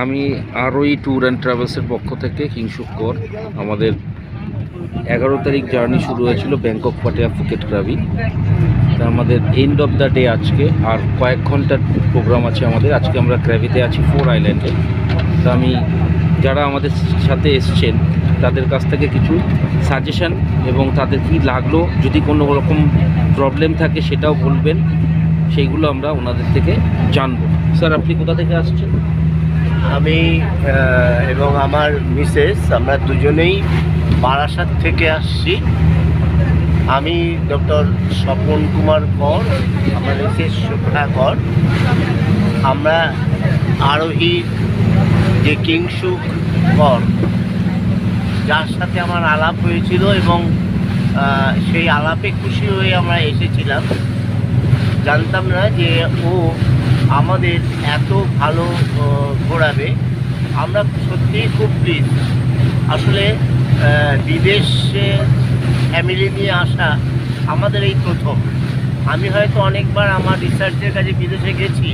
আমি আরোই tour and ট্রাভেলসের পক্ষ থেকে কিংশুক কর। আমাদের 11 তারিখ জার্নি শুরু হয়েছিল ব্যাংকক, পাটায়া, ফুকেট, ক্রাবি। তা আমাদের এন্ড অফ দ্য ডে আজকে, আর কয়েক ঘন্টার প্রোগ্রাম আছে আমাদের। আজকে আমরা ক্রাবিতে আছি 4 আইল্যান্ডে। তা আমি যারা আমাদের সাথে এসছেন তাদের কাছ থেকে কিছু সাজেশন এবং তাদের কী লাগলো, যদি কোনো রকম প্রবলেম থাকে সেটাও বলবেন, সেইগুলো আমরা ওনাদের থেকে জানবো। স্যার, আপনি কোথা থেকে আসছেন? আমি এবং আমার মিসেস, আমরা দুজনেই বারাসাত থেকে আসছি। আমি ডক্টর স্বপন কুমার কর, আমার মিসেস শুভ্রা কর। আমরা আরোহী যে কিংশুক কর, যার সাথে আমার আলাপ হয়েছিল এবং সেই আলাপে খুশি হয়ে আমরা এসেছিলাম। জানতাম না যে ও আমাদের এত ভালো ঘোরাবে। আমরা সত্যিই খুব প্লিজ। আসলে বিদেশে ফ্যামিলি নিয়ে আসা আমাদের এই প্রথম। আমি হয়তো অনেকবার আমার রিসার্চের কাজে বিদেশে গেছি,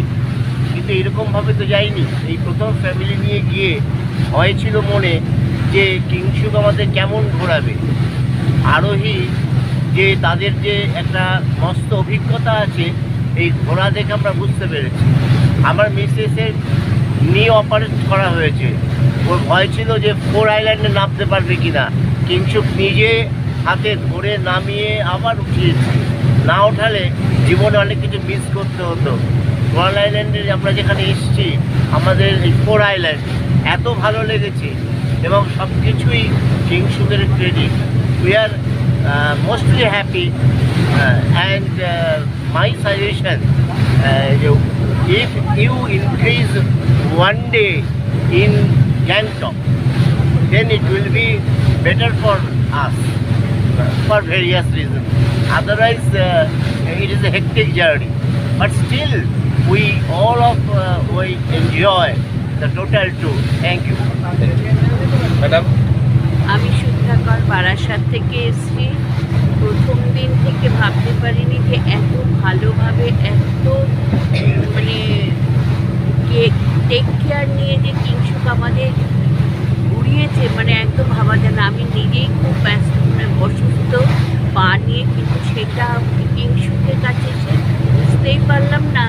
কিন্তু এরকমভাবে তো যাইনি। এই প্রথম ফ্যামিলি নিয়ে গিয়ে হয়েছিল মনে যে কিংশুক আমাদের কেমন ঘোরাবে। আরোহী যে তাদের যে একটা মস্ত অভিজ্ঞতা আছে, এই ঘোড়া দেখে আমরা বুঝতে পেরেছি। আমার মিসেসের নি অপারেট করা হয়েছে। ওর ভয় ছিল যে 4 আইল্যান্ডে নামতে পারবে কিনা। কিংশুক নিজে হাতে ধরে নামিয়ে আবার উঠিয়েছি। না ওঠালে জীবনে অনেক কিছু মিস করতে হতো। 4 আইল্যান্ডে আমরা যেখানে এসেছি, আমাদের এই 4 আইল্যান্ড এত ভালো লেগেছে এবং সব কিছুই কিংশুকের credit. We are mostly happy, and my suggestion, if you increase one day in Gangtok, then it will be better for us for various reasons. Otherwise it is a hectic journey, but still we enjoy the total tour. Thank you. Madam, আমি শুদ্ধাকর বারাসাত থেকে এসেছি। প্রথম দিন থেকে ভাবতে পারিনি যে এত ভালোভাবে, এত মানে টেক কেয়ার নিয়ে যে কিংশুক আমাদের ঘুরিয়েছে, মানে একদম ভাবা যায় না। আমি নিজেই খুব ব্যস্ত, মানে অসুস্থ পা নিয়ে, কিন্তু সেটা কিংশুকের কাছে এসে বুঝতেই পারলাম না